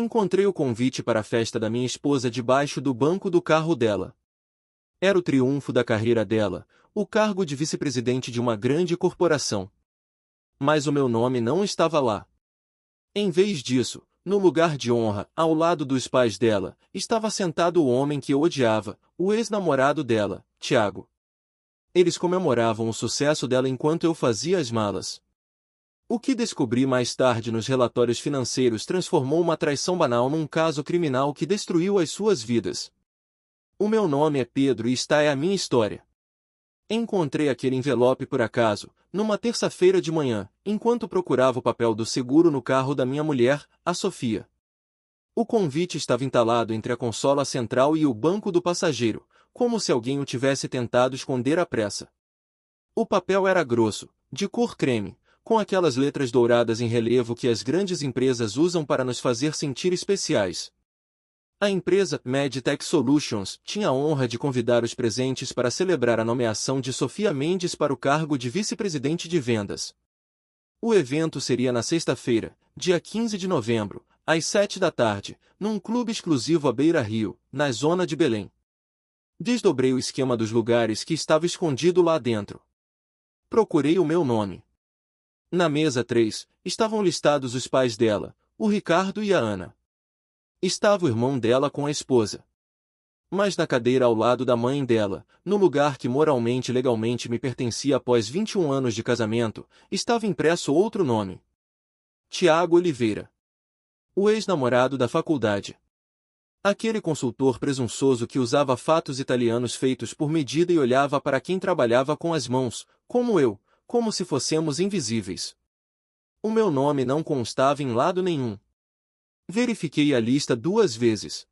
Encontrei o convite para a festa da minha esposa debaixo do banco do carro dela. Era o triunfo da carreira dela, o cargo de vice-presidente de uma grande corporação. Mas o meu nome não estava lá. Em vez disso, no lugar de honra, ao lado dos pais dela, estava sentado o homem que eu odiava, o ex-namorado dela, Tiago. Eles comemoravam o sucesso dela enquanto eu fazia as malas. O que descobri mais tarde nos relatórios financeiros transformou uma traição banal num caso criminal que destruiu as suas vidas. O meu nome é Pedro e esta é a minha história. Encontrei aquele envelope por acaso, numa terça-feira de manhã, enquanto procurava o papel do seguro no carro da minha mulher, a Sofia. O convite estava entalado entre a consola central e o banco do passageiro, como se alguém o tivesse tentado esconder à pressa. O papel era grosso, de cor creme, com aquelas letras douradas em relevo que as grandes empresas usam para nos fazer sentir especiais. A empresa Medtech Solutions tinha a honra de convidar os presentes para celebrar a nomeação de Sofia Mendes para o cargo de vice-presidente de vendas. O evento seria na sexta-feira, dia 15 de novembro, às 7 da tarde, num clube exclusivo à Beira-Rio, na zona de Belém. Desdobrei o esquema dos lugares que estava escondido lá dentro. Procurei o meu nome. Na mesa 3, estavam listados os pais dela, o Ricardo e a Ana. Estava o irmão dela com a esposa. Mas na cadeira ao lado da mãe dela, no lugar que moralmente e legalmente me pertencia após 21 anos de casamento, estava impresso outro nome. Tiago Oliveira. O ex-namorado da faculdade. Aquele consultor presunçoso que usava fatos italianos feitos por medida e olhava para quem trabalhava com as mãos, como eu, como se fossemos invisíveis. O meu nome não constava em lado nenhum. Verifiquei a lista 2 vezes.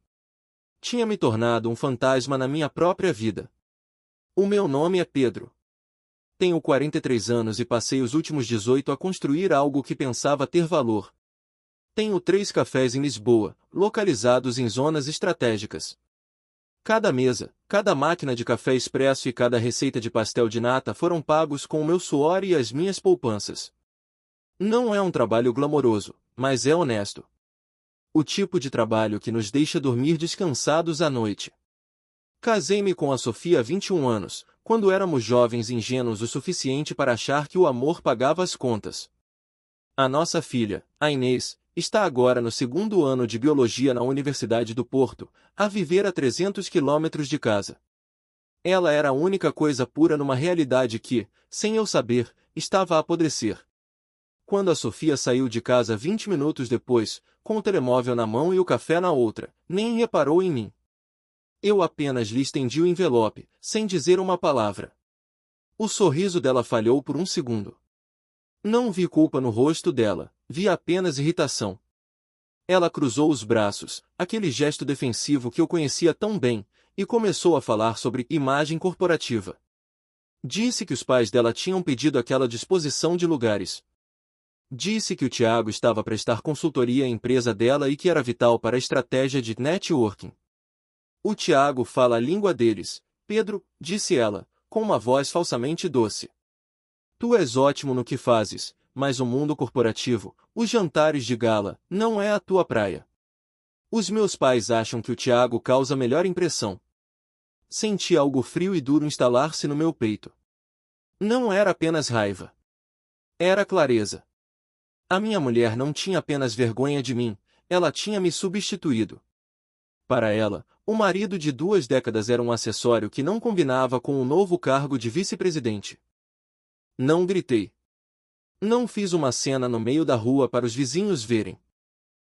Tinha me tornado um fantasma na minha própria vida. O meu nome é Pedro. Tenho 43 anos e passei os últimos 18 a construir algo que pensava ter valor. Tenho 3 cafés em Lisboa, localizados em zonas estratégicas. Cada mesa, cada máquina de café expresso e cada receita de pastel de nata foram pagos com o meu suor e as minhas poupanças. Não é um trabalho glamouroso, mas é honesto. O tipo de trabalho que nos deixa dormir descansados à noite. Casei-me com a Sofia há 21 anos, quando éramos jovens e ingênuos o suficiente para achar que o amor pagava as contas. A nossa filha, a Inês, está agora no 2º ano de Biologia na Universidade do Porto, a viver a 300 quilômetros de casa. Ela era a única coisa pura numa realidade que, sem eu saber, estava a apodrecer. Quando a Sofia saiu de casa 20 minutos depois, com o telemóvel na mão e o café na outra, nem reparou em mim. Eu apenas lhe estendi o envelope, sem dizer uma palavra. O sorriso dela falhou por um segundo. Não vi culpa no rosto dela, vi apenas irritação. Ela cruzou os braços, aquele gesto defensivo que eu conhecia tão bem, e começou a falar sobre imagem corporativa. Disse que os pais dela tinham pedido aquela disposição de lugares. Disse que o Tiago estava a prestar consultoria à empresa dela e que era vital para a estratégia de networking. O Tiago fala a língua deles, Pedro, disse ela, com uma voz falsamente doce. Tu és ótimo no que fazes, mas o mundo corporativo, os jantares de gala, não é a tua praia. Os meus pais acham que o Tiago causa melhor impressão. Senti algo frio e duro instalar-se no meu peito. Não era apenas raiva. Era clareza. A minha mulher não tinha apenas vergonha de mim, ela tinha me substituído. Para ela, o marido de 2 décadas era um acessório que não combinava com o novo cargo de vice-presidente. Não gritei. Não fiz uma cena no meio da rua para os vizinhos verem.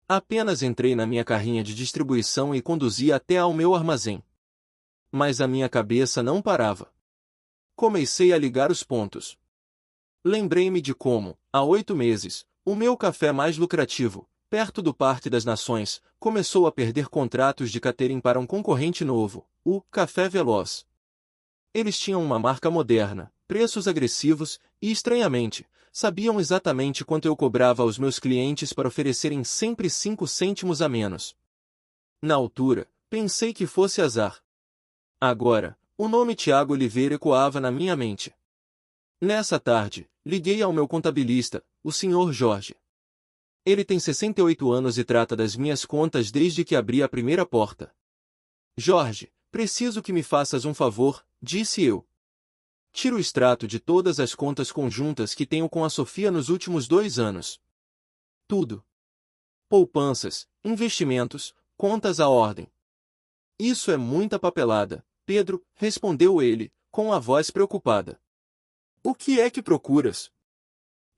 Apenas entrei na minha carrinha de distribuição e conduzi até ao meu armazém. Mas a minha cabeça não parava. Comecei a ligar os pontos. Lembrei-me de como, há 8 meses, o meu café mais lucrativo, perto do Parque das Nações, começou a perder contratos de catering para um concorrente novo, o Café Veloz. Eles tinham uma marca moderna, preços agressivos e, estranhamente, sabiam exatamente quanto eu cobrava aos meus clientes para oferecerem sempre 5 cêntimos a menos. Na altura, pensei que fosse azar. Agora, o nome Tiago Oliveira ecoava na minha mente. Nessa tarde, liguei ao meu contabilista, o Sr. Jorge. Ele tem 68 anos e trata das minhas contas desde que abri a primeira porta. Jorge, preciso que me faças um favor, disse eu. Tira o extrato de todas as contas conjuntas que tenho com a Sofia nos últimos 2 anos. Tudo. Poupanças, investimentos, contas à ordem. Isso é muita papelada, Pedro, respondeu ele, com a voz preocupada. O que é que procuras?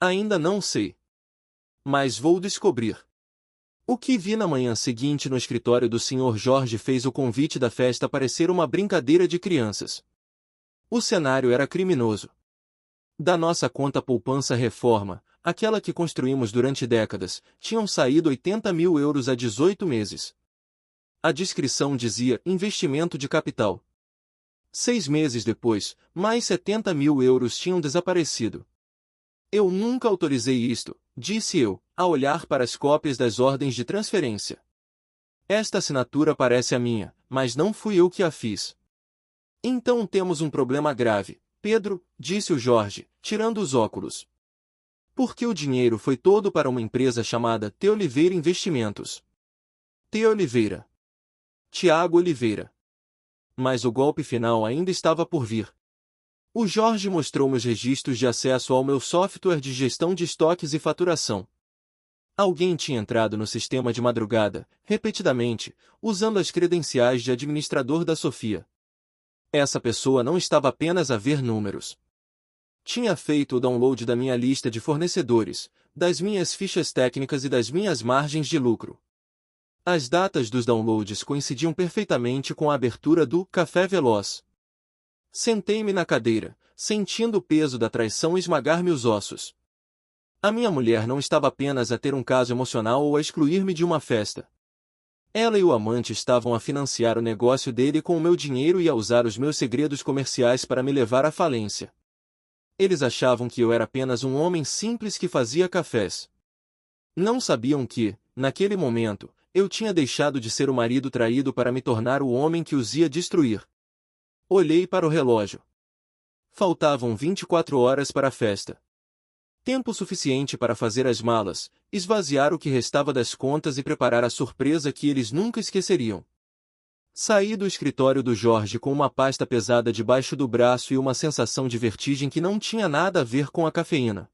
Ainda não sei. Mas vou descobrir. O que vi na manhã seguinte no escritório do Sr. Jorge fez o convite da festa parecer uma brincadeira de crianças. O cenário era criminoso. Da nossa conta poupança reforma, aquela que construímos durante décadas, tinham saído 80 mil euros há 18 meses. A descrição dizia investimento de capital. 6 meses depois, mais 70 mil euros tinham desaparecido. Eu nunca autorizei isto, disse eu, a olhar para as cópias das ordens de transferência. Esta assinatura parece a minha, mas não fui eu que a fiz. Então temos um problema grave, Pedro, disse o Jorge, tirando os óculos. Porque o dinheiro foi todo para uma empresa chamada T. Oliveira Investimentos. T. Oliveira. Tiago Oliveira. Mas o golpe final ainda estava por vir. O Jorge mostrou-me os registros de acesso ao meu software de gestão de estoques e faturação. Alguém tinha entrado no sistema de madrugada, repetidamente, usando as credenciais de administrador da Sofia. Essa pessoa não estava apenas a ver números. Tinha feito o download da minha lista de fornecedores, das minhas fichas técnicas e das minhas margens de lucro. As datas dos downloads coincidiam perfeitamente com a abertura do Café Veloz. Sentei-me na cadeira, sentindo o peso da traição esmagar-me os ossos. A minha mulher não estava apenas a ter um caso emocional ou a excluir-me de uma festa. Ela e o amante estavam a financiar o negócio dele com o meu dinheiro e a usar os meus segredos comerciais para me levar à falência. Eles achavam que eu era apenas um homem simples que fazia cafés. Não sabiam que, naquele momento, eu tinha deixado de ser o marido traído para me tornar o homem que os ia destruir. Olhei para o relógio. Faltavam 24 horas para a festa. Tempo suficiente para fazer as malas, esvaziar o que restava das contas e preparar a surpresa que eles nunca esqueceriam. Saí do escritório do Jorge com uma pasta pesada debaixo do braço e uma sensação de vertigem que não tinha nada a ver com a cafeína.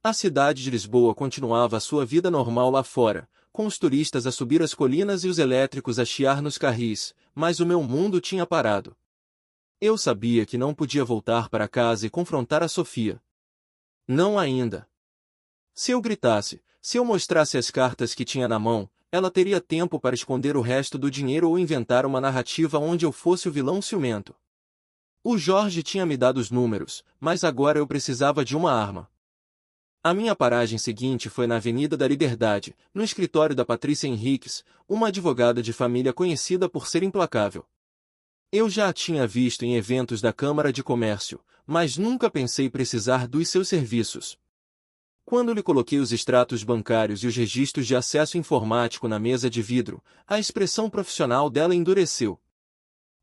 A cidade de Lisboa continuava a sua vida normal lá fora, com os turistas a subir as colinas e os elétricos a chiar nos carris, mas o meu mundo tinha parado. Eu sabia que não podia voltar para casa e confrontar a Sofia. Não ainda. Se eu gritasse, se eu mostrasse as cartas que tinha na mão, ela teria tempo para esconder o resto do dinheiro ou inventar uma narrativa onde eu fosse o vilão ciumento. O Jorge tinha me dado os números, mas agora eu precisava de uma arma. A minha paragem seguinte foi na Avenida da Liberdade, no escritório da Patrícia Henriques, uma advogada de família conhecida por ser implacável. Eu já a tinha visto em eventos da Câmara de Comércio, mas nunca pensei precisar dos seus serviços. Quando lhe coloquei os extratos bancários e os registros de acesso informático na mesa de vidro, a expressão profissional dela endureceu.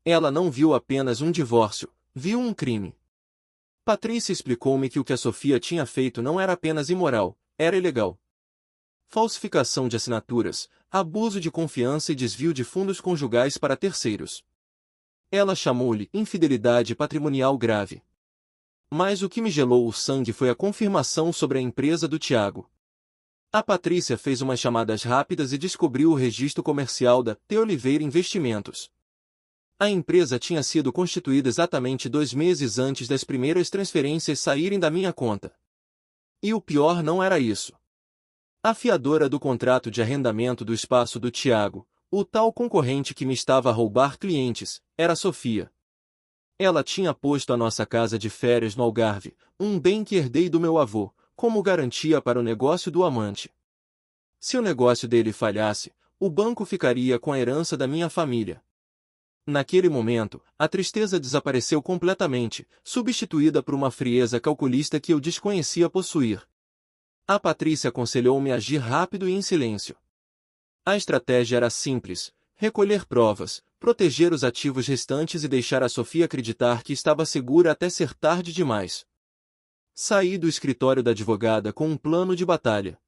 Ela não viu apenas um divórcio, viu um crime. Patrícia explicou-me que o que a Sofia tinha feito não era apenas imoral, era ilegal. Falsificação de assinaturas, abuso de confiança e desvio de fundos conjugais para terceiros. Ela chamou-lhe infidelidade patrimonial grave. Mas o que me gelou o sangue foi a confirmação sobre a empresa do Tiago. A Patrícia fez umas chamadas rápidas e descobriu o registro comercial da T. Oliveira Investimentos. A empresa tinha sido constituída exatamente 2 meses antes das primeiras transferências saírem da minha conta. E o pior não era isso. A fiadora do contrato de arrendamento do espaço do Tiago, o tal concorrente que me estava a roubar clientes, era a Sofia. Ela tinha posto a nossa casa de férias no Algarve, um bem que herdei do meu avô, como garantia para o negócio do amante. Se o negócio dele falhasse, o banco ficaria com a herança da minha família. Naquele momento, a tristeza desapareceu completamente, substituída por uma frieza calculista que eu desconhecia possuir. A Patrícia aconselhou-me a agir rápido e em silêncio. A estratégia era simples: recolher provas, proteger os ativos restantes e deixar a Sofia acreditar que estava segura até ser tarde demais. Saí do escritório da advogada com um plano de batalha.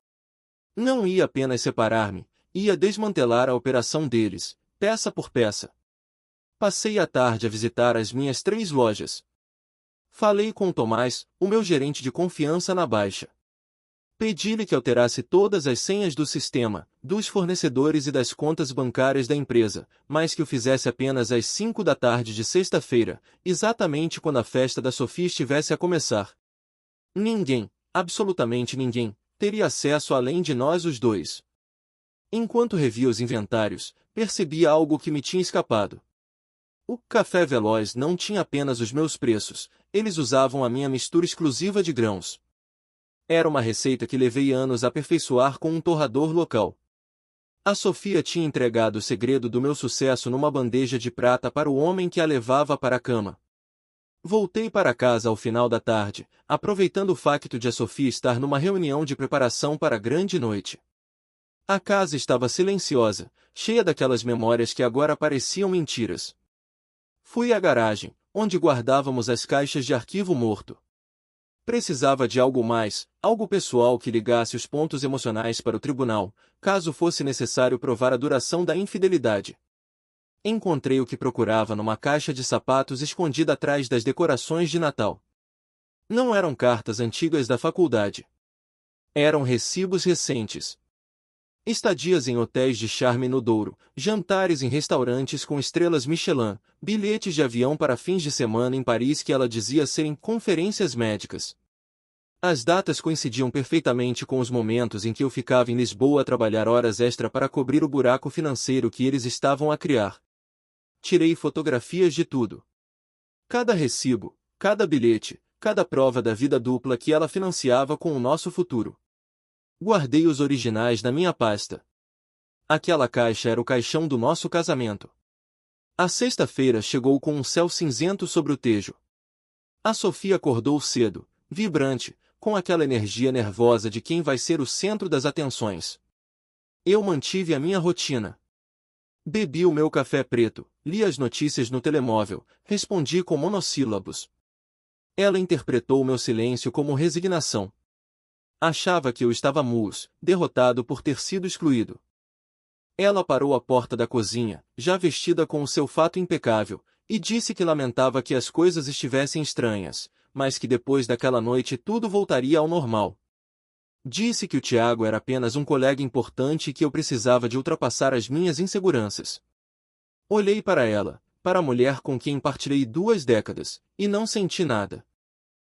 Não ia apenas separar-me, ia desmantelar a operação deles, peça por peça. Passei a tarde a visitar as minhas 3 lojas. Falei com Tomás, o meu gerente de confiança na Baixa. Pedi-lhe que alterasse todas as senhas do sistema, dos fornecedores e das contas bancárias da empresa, mas que o fizesse apenas às 5 da tarde de sexta-feira, exatamente quando a festa da Sofia estivesse a começar. Ninguém, absolutamente ninguém, teria acesso além de nós os dois. Enquanto revia os inventários, percebi algo que me tinha escapado. O Café Veloz não tinha apenas os meus preços, eles usavam a minha mistura exclusiva de grãos. Era uma receita que levei anos a aperfeiçoar com um torrador local. A Sofia tinha entregado o segredo do meu sucesso numa bandeja de prata para o homem que a levava para a cama. Voltei para casa ao final da tarde, aproveitando o facto de a Sofia estar numa reunião de preparação para a grande noite. A casa estava silenciosa, cheia daquelas memórias que agora pareciam mentiras. Fui à garagem, onde guardávamos as caixas de arquivo morto. Precisava de algo mais, algo pessoal que ligasse os pontos emocionais para o tribunal, caso fosse necessário provar a duração da infidelidade. Encontrei o que procurava numa caixa de sapatos escondida atrás das decorações de Natal. Não eram cartas antigas da faculdade. Eram recibos recentes. Estadias em hotéis de charme no Douro, jantares em restaurantes com estrelas Michelin, bilhetes de avião para fins de semana em Paris que ela dizia serem conferências médicas. As datas coincidiam perfeitamente com os momentos em que eu ficava em Lisboa a trabalhar horas extra para cobrir o buraco financeiro que eles estavam a criar. Tirei fotografias de tudo. Cada recibo, cada bilhete, cada prova da vida dupla que ela financiava com o nosso futuro. Guardei os originais na minha pasta. Aquela caixa era o caixão do nosso casamento. A sexta-feira chegou com um céu cinzento sobre o Tejo. A Sofia acordou cedo, vibrante, com aquela energia nervosa de quem vai ser o centro das atenções. Eu mantive a minha rotina. Bebi o meu café preto, li as notícias no telemóvel, respondi com monossílabos. Ela interpretou o meu silêncio como resignação. Achava que eu estava muus, derrotado por ter sido excluído. Ela parou à porta da cozinha, já vestida com o seu fato impecável, e disse que lamentava que as coisas estivessem estranhas, mas que depois daquela noite tudo voltaria ao normal. Disse que o Tiago era apenas um colega importante e que eu precisava de ultrapassar as minhas inseguranças. Olhei para ela, para a mulher com quem partilhei 2 décadas, e não senti nada.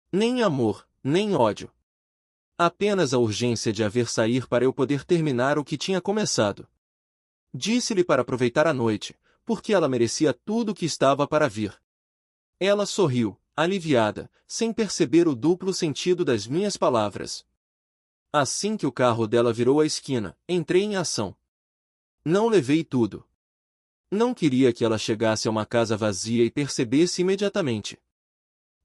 Nem amor, nem ódio. Apenas a urgência de a ver sair para eu poder terminar o que tinha começado. Disse-lhe para aproveitar a noite, porque ela merecia tudo o que estava para vir. Ela sorriu, aliviada, sem perceber o duplo sentido das minhas palavras. Assim que o carro dela virou a esquina, entrei em ação. Não levei tudo. Não queria que ela chegasse a uma casa vazia e percebesse imediatamente.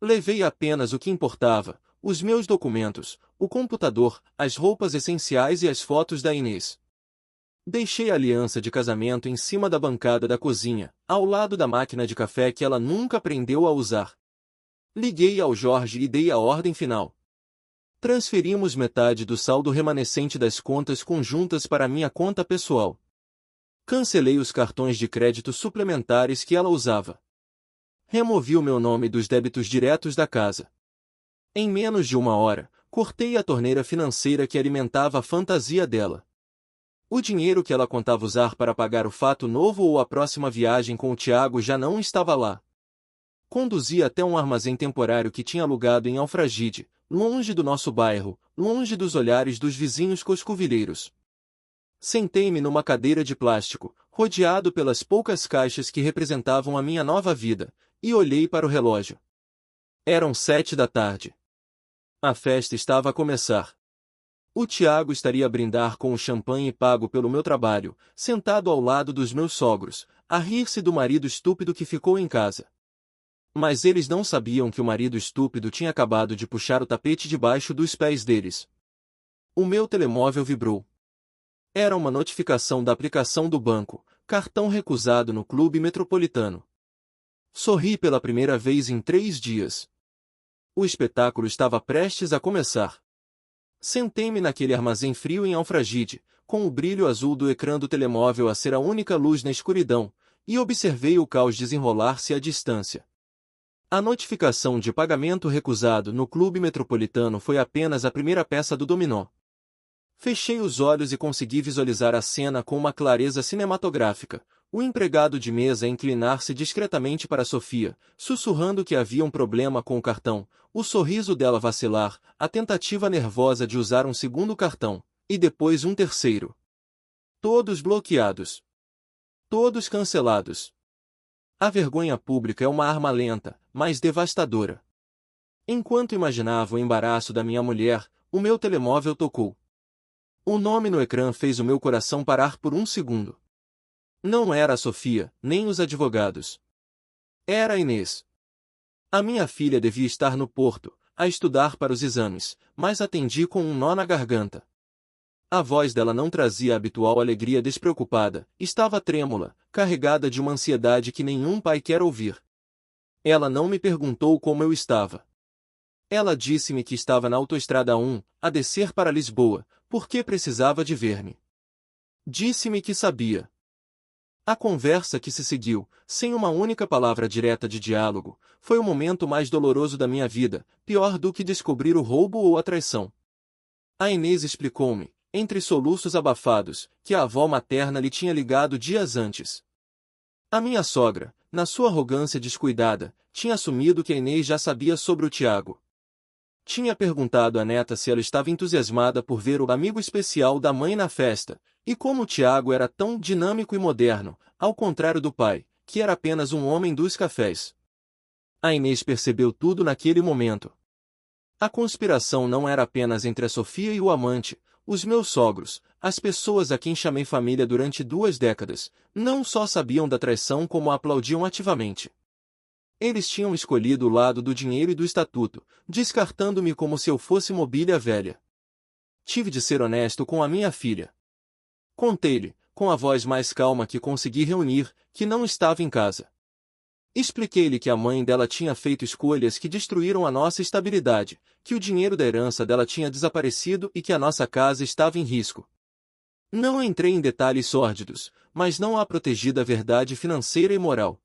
Levei apenas o que importava, os meus documentos, o computador, as roupas essenciais e as fotos da Inês. Deixei a aliança de casamento em cima da bancada da cozinha, ao lado da máquina de café que ela nunca aprendeu a usar. Liguei ao Jorge e dei a ordem final. Transferimos metade do saldo remanescente das contas conjuntas para minha conta pessoal. Cancelei os cartões de crédito suplementares que ela usava. Removi o meu nome dos débitos diretos da casa. Em menos de 1 hora, cortei a torneira financeira que alimentava a fantasia dela. O dinheiro que ela contava usar para pagar o fato novo ou a próxima viagem com o Tiago já não estava lá. Conduzi até um armazém temporário que tinha alugado em Alfragide, longe do nosso bairro, longe dos olhares dos vizinhos coscovilheiros. Sentei-me numa cadeira de plástico, rodeado pelas poucas caixas que representavam a minha nova vida, e olhei para o relógio. Eram 7 da tarde. A festa estava a começar. O Tiago estaria a brindar com o champanhe pago pelo meu trabalho, sentado ao lado dos meus sogros, a rir-se do marido estúpido que ficou em casa. Mas eles não sabiam que o marido estúpido tinha acabado de puxar o tapete debaixo dos pés deles. O meu telemóvel vibrou. Era uma notificação da aplicação do banco, cartão recusado no Clube Metropolitano. Sorri pela primeira vez em 3 dias. O espetáculo estava prestes a começar. Sentei-me naquele armazém frio em Alfragide, com o brilho azul do ecrã do telemóvel a ser a única luz na escuridão, e observei o caos desenrolar-se à distância. A notificação de pagamento recusado no clube metropolitano foi apenas a primeira peça do dominó. Fechei os olhos e consegui visualizar a cena com uma clareza cinematográfica. O empregado de mesa inclinar-se discretamente para Sofia, sussurrando que havia um problema com o cartão, o sorriso dela vacilar, a tentativa nervosa de usar um segundo cartão, e depois um terceiro. Todos bloqueados. Todos cancelados. A vergonha pública é uma arma lenta, mas devastadora. Enquanto imaginava o embaraço da minha mulher, o meu telemóvel tocou. O nome no ecrã fez o meu coração parar por um segundo. Não era a Sofia, nem os advogados. Era a Inês. A minha filha devia estar no Porto, a estudar para os exames, mas atendi com um nó na garganta. A voz dela não trazia a habitual alegria despreocupada, estava trêmula, carregada de uma ansiedade que nenhum pai quer ouvir. Ela não me perguntou como eu estava. Ela disse-me que estava na Autoestrada 1, a descer para Lisboa, porque precisava de ver-me. Disse-me que sabia. A conversa que se seguiu, sem uma única palavra direta de diálogo, foi o momento mais doloroso da minha vida, pior do que descobrir o roubo ou a traição. A Inês explicou-me, entre soluços abafados, que a avó materna lhe tinha ligado dias antes. A minha sogra, na sua arrogância descuidada, tinha assumido que a Inês já sabia sobre o Tiago. Tinha perguntado à neta se ela estava entusiasmada por ver o amigo especial da mãe na festa, e como o Tiago era tão dinâmico e moderno, ao contrário do pai, que era apenas um homem dos cafés. A Inês percebeu tudo naquele momento. A conspiração não era apenas entre a Sofia e o amante, os meus sogros, as pessoas a quem chamei família durante 2 décadas, não só sabiam da traição como a aplaudiam ativamente. Eles tinham escolhido o lado do dinheiro e do estatuto, descartando-me como se eu fosse mobília velha. Tive de ser honesto com a minha filha. Contei-lhe, com a voz mais calma que consegui reunir, que não estava em casa. Expliquei-lhe que a mãe dela tinha feito escolhas que destruíram a nossa estabilidade, que o dinheiro da herança dela tinha desaparecido e que a nossa casa estava em risco. Não entrei em detalhes sórdidos, mas não a protegi da verdade financeira e moral.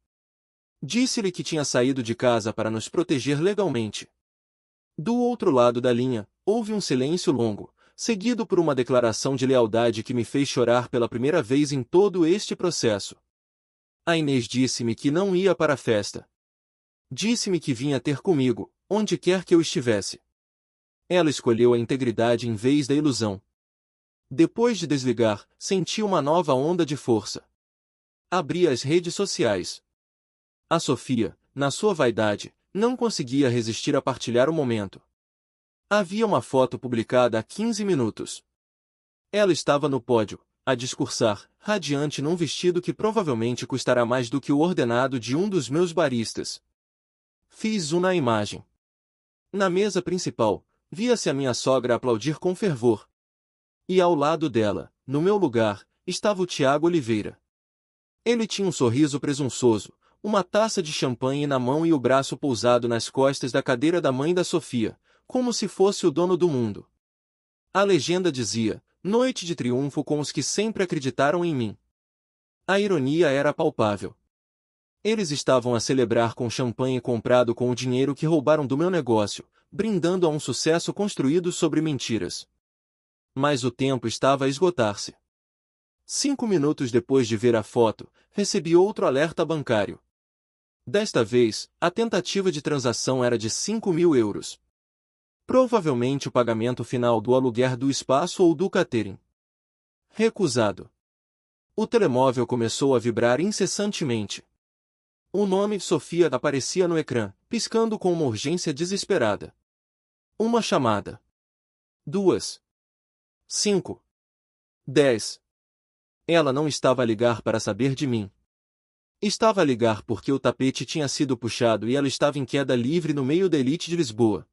Disse-lhe que tinha saído de casa para nos proteger legalmente. Do outro lado da linha, houve um silêncio longo, seguido por uma declaração de lealdade que me fez chorar pela primeira vez em todo este processo. A Inês disse-me que não ia para a festa. Disse-me que vinha ter comigo, onde quer que eu estivesse. Ela escolheu a integridade em vez da ilusão. Depois de desligar, senti uma nova onda de força. Abri as redes sociais. A Sofia, na sua vaidade, não conseguia resistir a partilhar o momento. Havia uma foto publicada há 15 minutos. Ela estava no pódio, a discursar, radiante num vestido que provavelmente custará mais do que o ordenado de um dos meus baristas. Fiz zoom na imagem. Na mesa principal, via-se a minha sogra aplaudir com fervor. E ao lado dela, no meu lugar, estava o Tiago Oliveira. Ele tinha um sorriso presunçoso, uma taça de champanhe na mão e o braço pousado nas costas da cadeira da mãe da Sofia, como se fosse o dono do mundo. A legenda dizia, noite de triunfo com os que sempre acreditaram em mim. A ironia era palpável. Eles estavam a celebrar com champanhe comprado com o dinheiro que roubaram do meu negócio, brindando a um sucesso construído sobre mentiras. Mas o tempo estava a esgotar-se. 5 minutos depois de ver a foto, recebi outro alerta bancário. Desta vez, a tentativa de transação era de 5.000 euros. Provavelmente o pagamento final do aluguer do espaço ou do catering. Recusado. O telemóvel começou a vibrar incessantemente. O nome Sofia aparecia no ecrã, piscando com uma urgência desesperada. Uma chamada. 2. 5. 10. Ela não estava a ligar para saber de mim. Estava a ligar porque o tapete tinha sido puxado e ela estava em queda livre no meio da elite de Lisboa.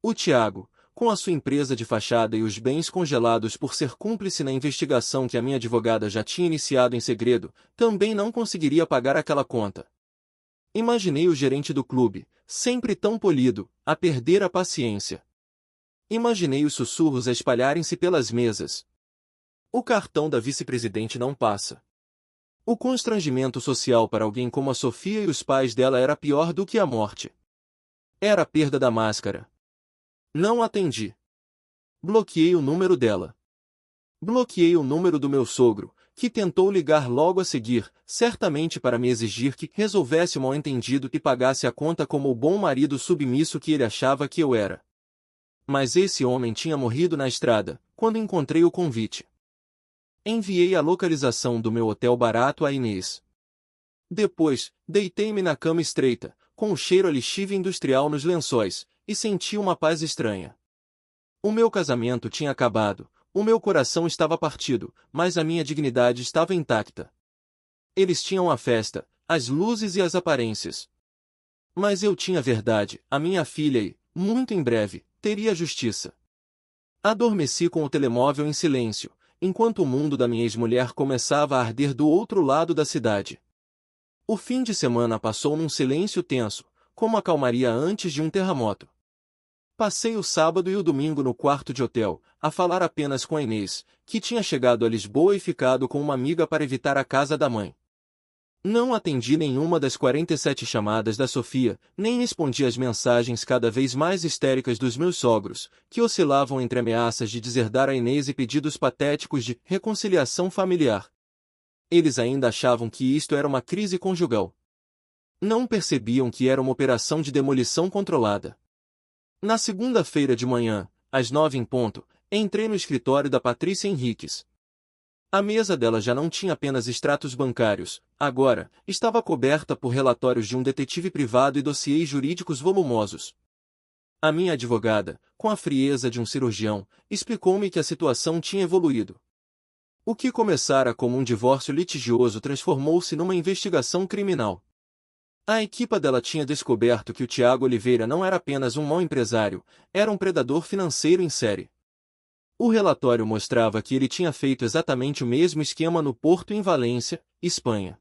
O Tiago, com a sua empresa de fachada e os bens congelados por ser cúmplice na investigação que a minha advogada já tinha iniciado em segredo, também não conseguiria pagar aquela conta. Imaginei o gerente do clube, sempre tão polido, a perder a paciência. Imaginei os sussurros a espalharem-se pelas mesas. O cartão da vice-presidente não passa. O constrangimento social para alguém como a Sofia e os pais dela era pior do que a morte. Era a perda da máscara. Não atendi. Bloqueei o número dela. Bloqueei o número do meu sogro, que tentou ligar logo a seguir, certamente para me exigir que resolvesse o mal-entendido e pagasse a conta como o bom marido submisso que ele achava que eu era. Mas esse homem tinha morrido na estrada, quando encontrei o convite. Enviei a localização do meu hotel barato a Inês. Depois, deitei-me na cama estreita, com o cheiro a lixívia industrial nos lençóis, e senti uma paz estranha. O meu casamento tinha acabado, o meu coração estava partido, mas a minha dignidade estava intacta. Eles tinham a festa, as luzes e as aparências. Mas eu tinha a verdade, a minha filha e, muito em breve, teria justiça. Adormeci com o telemóvel em silêncio, enquanto o mundo da minha ex-mulher começava a arder do outro lado da cidade. O fim de semana passou num silêncio tenso, como a calmaria antes de um terremoto. Passei o sábado e o domingo no quarto de hotel, a falar apenas com a Inês, que tinha chegado a Lisboa e ficado com uma amiga para evitar a casa da mãe. Não atendi nenhuma das 47 chamadas da Sofia, nem respondi às mensagens cada vez mais histéricas dos meus sogros, que oscilavam entre ameaças de deserdar a Inês e pedidos patéticos de reconciliação familiar. Eles ainda achavam que isto era uma crise conjugal. Não percebiam que era uma operação de demolição controlada. Na segunda-feira de manhã, às 9 em ponto, entrei no escritório da Patrícia Henriques. A mesa dela já não tinha apenas extratos bancários, agora, estava coberta por relatórios de um detetive privado e dossiês jurídicos volumosos. A minha advogada, com a frieza de um cirurgião, explicou-me que a situação tinha evoluído. O que começara como um divórcio litigioso transformou-se numa investigação criminal. A equipa dela tinha descoberto que o Tiago Oliveira não era apenas um mau empresário, era um predador financeiro em série. O relatório mostrava que ele tinha feito exatamente o mesmo esquema no Porto em Valência, Espanha.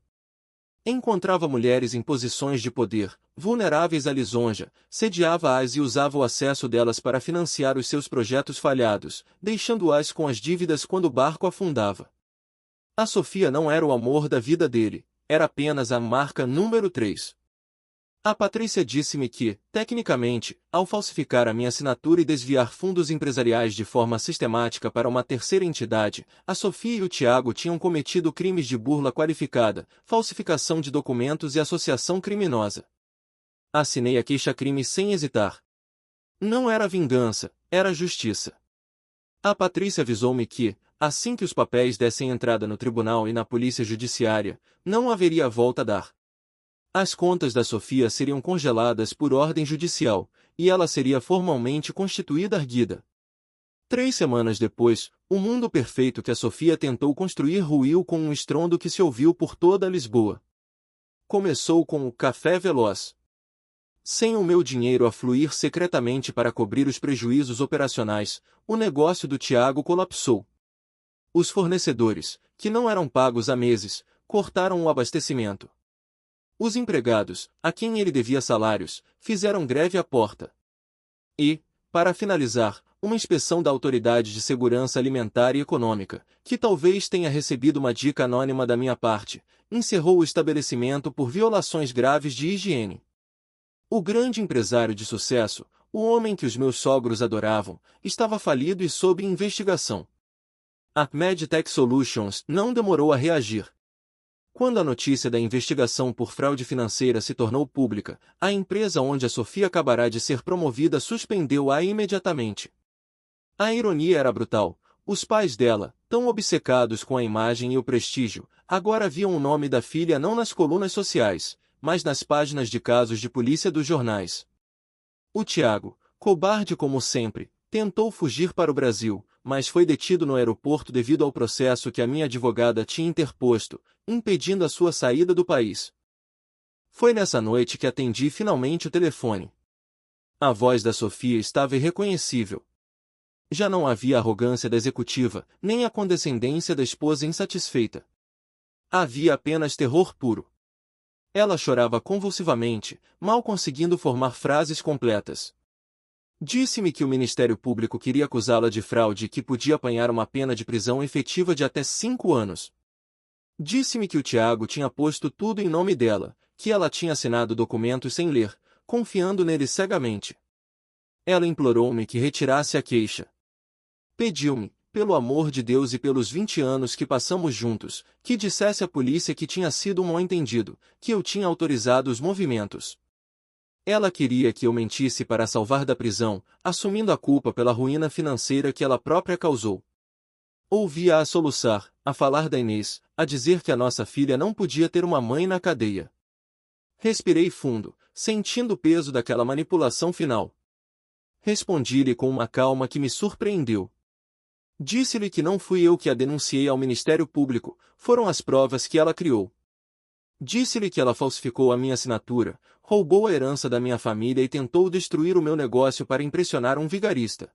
Encontrava mulheres em posições de poder, vulneráveis à lisonja, sediava-as e usava o acesso delas para financiar os seus projetos falhados, deixando-as com as dívidas quando o barco afundava. A Sofia não era o amor da vida dele, era apenas a marca número 3. A Patrícia disse-me que, tecnicamente, ao falsificar a minha assinatura e desviar fundos empresariais de forma sistemática para uma terceira entidade, a Sofia e o Tiago tinham cometido crimes de burla qualificada, falsificação de documentos e associação criminosa. Assinei a queixa-crime sem hesitar. Não era vingança, era justiça. A Patrícia avisou-me que, assim que os papéis dessem entrada no tribunal e na polícia judiciária, não haveria volta a dar. As contas da Sofia seriam congeladas por ordem judicial, e ela seria formalmente constituída erguida. 3 semanas depois, o mundo perfeito que a Sofia tentou construir ruiu com um estrondo que se ouviu por toda Lisboa. Começou com o café veloz. Sem o meu dinheiro a fluir secretamente para cobrir os prejuízos operacionais, o negócio do Tiago colapsou. Os fornecedores, que não eram pagos há meses, cortaram o abastecimento. Os empregados, a quem ele devia salários, fizeram greve à porta. E, para finalizar, uma inspeção da Autoridade de Segurança Alimentar e Econômica, que talvez tenha recebido uma dica anônima da minha parte, encerrou o estabelecimento por violações graves de higiene. O grande empresário de sucesso, o homem que os meus sogros adoravam, estava falido e sob investigação. A Medtech Solutions não demorou a reagir. Quando a notícia da investigação por fraude financeira se tornou pública, a empresa onde a Sofia acabará de ser promovida suspendeu-a imediatamente. A ironia era brutal. Os pais dela, tão obcecados com a imagem e o prestígio, agora viam o nome da filha não nas colunas sociais, mas nas páginas de casos de polícia dos jornais. O Tiago, cobarde como sempre, tentou fugir para o Brasil, mas foi detido no aeroporto devido ao processo que a minha advogada tinha interposto, impedindo a sua saída do país. Foi nessa noite que atendi finalmente o telefone. A voz da Sofia estava irreconhecível. Já não havia arrogância da executiva, nem a condescendência da esposa insatisfeita. Havia apenas terror puro. Ela chorava convulsivamente, mal conseguindo formar frases completas. Disse-me que o Ministério Público queria acusá-la de fraude e que podia apanhar uma pena de prisão efetiva de até 5 anos. Disse-me que o Tiago tinha posto tudo em nome dela, que ela tinha assinado documentos sem ler, confiando nele cegamente. Ela implorou-me que retirasse a queixa. Pediu-me, pelo amor de Deus e pelos 20 anos que passamos juntos, que dissesse à polícia que tinha sido um mal-entendido, que eu tinha autorizado os movimentos. Ela queria que eu mentisse para a salvar da prisão, assumindo a culpa pela ruína financeira que ela própria causou. Ouvi-a a soluçar, a falar da Inês, a dizer que a nossa filha não podia ter uma mãe na cadeia. Respirei fundo, sentindo o peso daquela manipulação final. Respondi-lhe com uma calma que me surpreendeu. Disse-lhe que não fui eu que a denunciei ao Ministério Público, foram as provas que ela criou. Disse-lhe que ela falsificou a minha assinatura, roubou a herança da minha família e tentou destruir o meu negócio para impressionar um vigarista.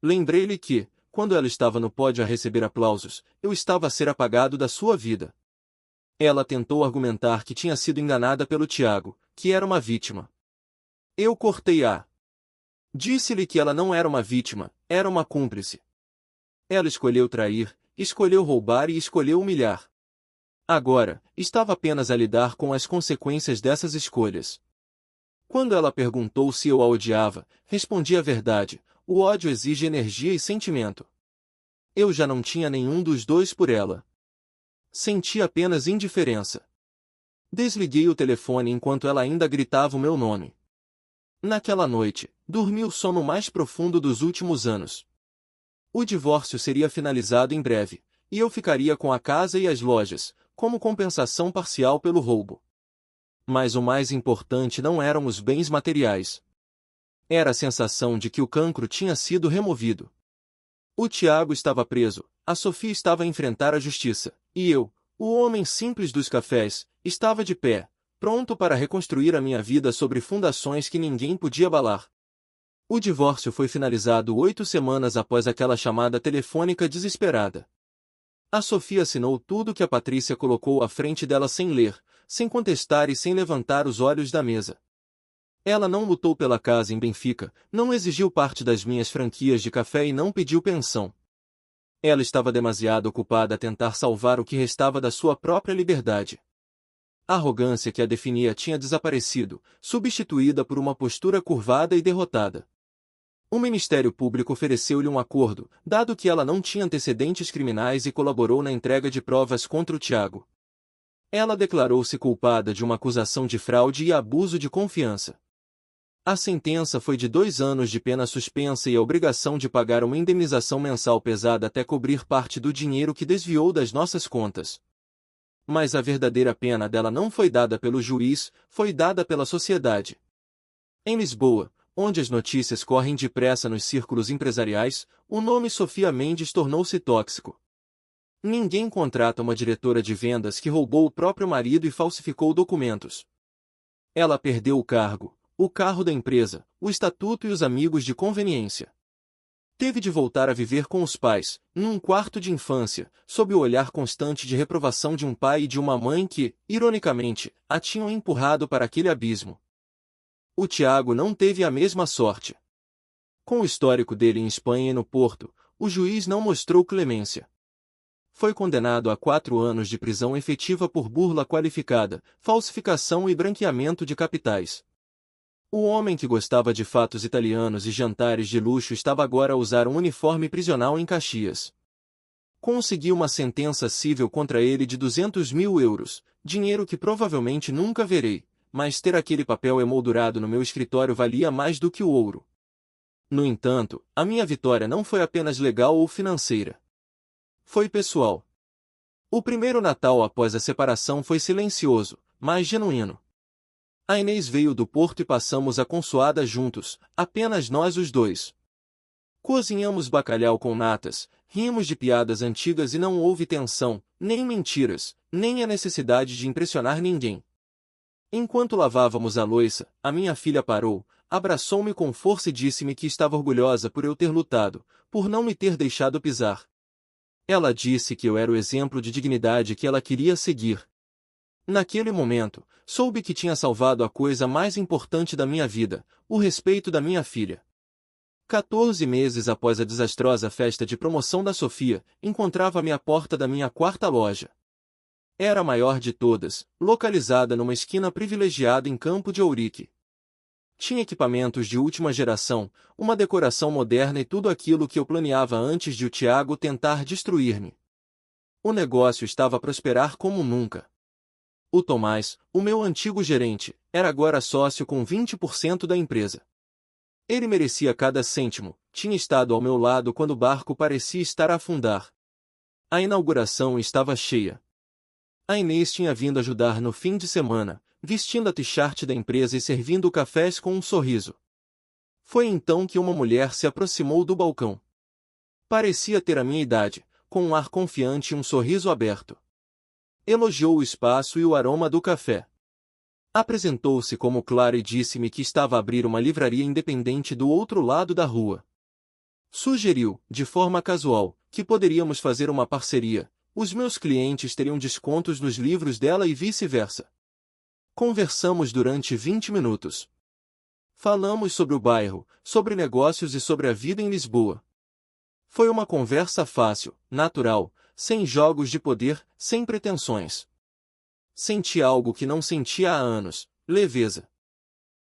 Lembrei-lhe que, quando ela estava no pódio a receber aplausos, eu estava a ser apagado da sua vida. Ela tentou argumentar que tinha sido enganada pelo Tiago, que era uma vítima. Eu cortei-a. Disse-lhe que ela não era uma vítima, era uma cúmplice. Ela escolheu trair, escolheu roubar e escolheu humilhar. Agora, estava apenas a lidar com as consequências dessas escolhas. Quando ela perguntou se eu a odiava, respondi a verdade: o ódio exige energia e sentimento. Eu já não tinha nenhum dos dois por ela. Senti apenas indiferença. Desliguei o telefone enquanto ela ainda gritava o meu nome. Naquela noite, dormi o sono mais profundo dos últimos anos. O divórcio seria finalizado em breve, e eu ficaria com a casa e as lojas, como compensação parcial pelo roubo. Mas o mais importante não eram os bens materiais. Era a sensação de que o cancro tinha sido removido. O Tiago estava preso, a Sofia estava a enfrentar a justiça, e eu, o homem simples dos cafés, estava de pé, pronto para reconstruir a minha vida sobre fundações que ninguém podia abalar. O divórcio foi finalizado 8 semanas após aquela chamada telefônica desesperada. A Sofia assinou tudo que a Patrícia colocou à frente dela sem ler, sem contestar e sem levantar os olhos da mesa. Ela não lutou pela casa em Benfica, não exigiu parte das minhas franquias de café e não pediu pensão. Ela estava demasiado ocupada a tentar salvar o que restava da sua própria liberdade. A arrogância que a definia tinha desaparecido, substituída por uma postura curvada e derrotada. O Ministério Público ofereceu-lhe um acordo, dado que ela não tinha antecedentes criminais e colaborou na entrega de provas contra o Tiago. Ela declarou-se culpada de uma acusação de fraude e abuso de confiança. A sentença foi de 2 anos de pena suspensa e a obrigação de pagar uma indenização mensal pesada até cobrir parte do dinheiro que desviou das nossas contas. Mas a verdadeira pena dela não foi dada pelo juiz, foi dada pela sociedade. Em Lisboa, onde as notícias correm depressa nos círculos empresariais, o nome Sofia Mendes tornou-se tóxico. Ninguém contrata uma diretora de vendas que roubou o próprio marido e falsificou documentos. Ela perdeu o carro da empresa, o estatuto e os amigos de conveniência. Teve de voltar a viver com os pais, num quarto de infância, sob o olhar constante de reprovação de um pai e de uma mãe que, ironicamente, a tinham empurrado para aquele abismo. O Tiago não teve a mesma sorte. Com o histórico dele em Espanha e no Porto, o juiz não mostrou clemência. Foi condenado a 4 anos de prisão efetiva por burla qualificada, falsificação e branqueamento de capitais. O homem que gostava de fatos italianos e jantares de luxo estava agora a usar um uniforme prisional em Caxias. Consegui uma sentença cível contra ele de 200 mil euros, dinheiro que provavelmente nunca verei, mas ter aquele papel emoldurado no meu escritório valia mais do que o ouro. No entanto, a minha vitória não foi apenas legal ou financeira. Foi pessoal. O primeiro Natal após a separação foi silencioso, mas genuíno. A Inês veio do Porto e passamos a consoada juntos, apenas nós os dois. Cozinhamos bacalhau com natas, rimos de piadas antigas e não houve tensão, nem mentiras, nem a necessidade de impressionar ninguém. Enquanto lavávamos a louça, a minha filha parou, abraçou-me com força e disse-me que estava orgulhosa por eu ter lutado, por não me ter deixado pisar. Ela disse que eu era o exemplo de dignidade que ela queria seguir. Naquele momento, soube que tinha salvado a coisa mais importante da minha vida, o respeito da minha filha. 14 meses após a desastrosa festa de promoção da Sofia, encontrava-me à porta da minha quarta loja. Era a maior de todas, localizada numa esquina privilegiada em Campo de Ourique. Tinha equipamentos de última geração, uma decoração moderna e tudo aquilo que eu planeava antes de o Tiago tentar destruir-me. O negócio estava a prosperar como nunca. O Tomás, o meu antigo gerente, era agora sócio com 20% da empresa. Ele merecia cada cêntimo, tinha estado ao meu lado quando o barco parecia estar a afundar. A inauguração estava cheia. A Inês tinha vindo ajudar no fim de semana, vestindo a t-shirt da empresa e servindo cafés com um sorriso. Foi então que uma mulher se aproximou do balcão. Parecia ter a minha idade, com um ar confiante e um sorriso aberto. Elogiou o espaço e o aroma do café. Apresentou-se como Clara e disse-me que estava a abrir uma livraria independente do outro lado da rua. Sugeriu, de forma casual, que poderíamos fazer uma parceria. Os meus clientes teriam descontos nos livros dela e vice-versa. Conversamos durante 20 minutos. Falamos sobre o bairro, sobre negócios e sobre a vida em Lisboa. Foi uma conversa fácil, natural, sem jogos de poder, sem pretensões. Senti algo que não sentia há anos, leveza.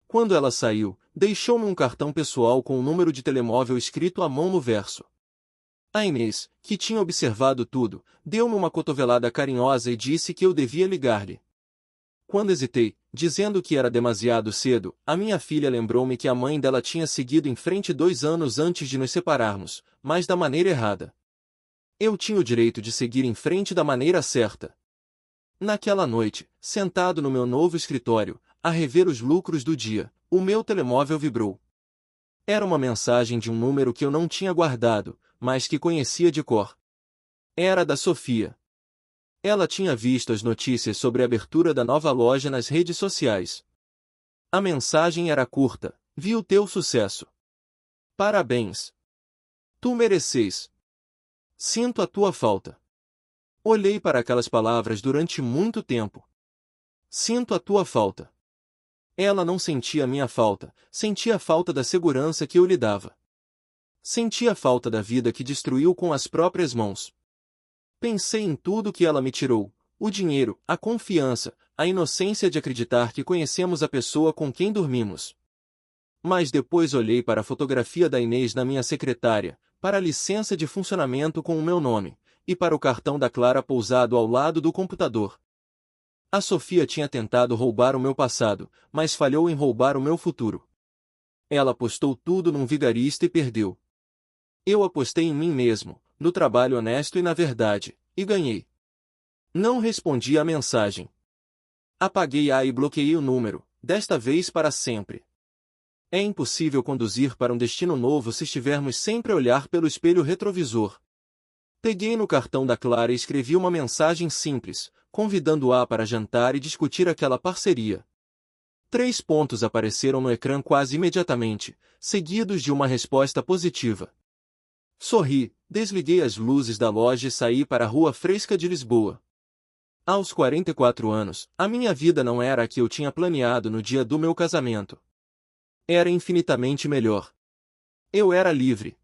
Quando ela saiu, deixou-me um cartão pessoal com o número de telemóvel escrito à mão no verso. A Inês, que tinha observado tudo, deu-me uma cotovelada carinhosa e disse que eu devia ligar-lhe. Quando hesitei, dizendo que era demasiado cedo, a minha filha lembrou-me que a mãe dela tinha seguido em frente 2 anos antes de nos separarmos, mas da maneira errada. Eu tinha o direito de seguir em frente da maneira certa. Naquela noite, sentado no meu novo escritório, a rever os lucros do dia, o meu telemóvel vibrou. Era uma mensagem de um número que eu não tinha guardado, mas que conhecia de cor. Era da Sofia. Ela tinha visto as notícias sobre a abertura da nova loja nas redes sociais. A mensagem era curta: vi o teu sucesso. Parabéns. Tu mereces. Sinto a tua falta. Olhei para aquelas palavras durante muito tempo. Sinto a tua falta. Ela não sentia a minha falta, sentia a falta da segurança que eu lhe dava. Sentia a falta da vida que destruiu com as próprias mãos. Pensei em tudo que ela me tirou: o dinheiro, a confiança, a inocência de acreditar que conhecemos a pessoa com quem dormimos. Mas depois olhei para a fotografia da Inês na minha secretária, para a licença de funcionamento com o meu nome, e para o cartão da Clara pousado ao lado do computador. A Sofia tinha tentado roubar o meu passado, mas falhou em roubar o meu futuro. Ela apostou tudo num vigarista e perdeu. Eu apostei em mim mesmo, no trabalho honesto e na verdade, e ganhei. Não respondi à mensagem. Apaguei-a e bloqueei o número, desta vez para sempre. É impossível conduzir para um destino novo se estivermos sempre a olhar pelo espelho retrovisor. Peguei no cartão da Clara e escrevi uma mensagem simples, convidando-a para jantar e discutir aquela parceria. 3 pontos apareceram no ecrã quase imediatamente, seguidos de uma resposta positiva. Sorri, desliguei as luzes da loja e saí para a Rua Fresca de Lisboa. Aos 44 anos, a minha vida não era a que eu tinha planeado no dia do meu casamento. Era infinitamente melhor. Eu era livre.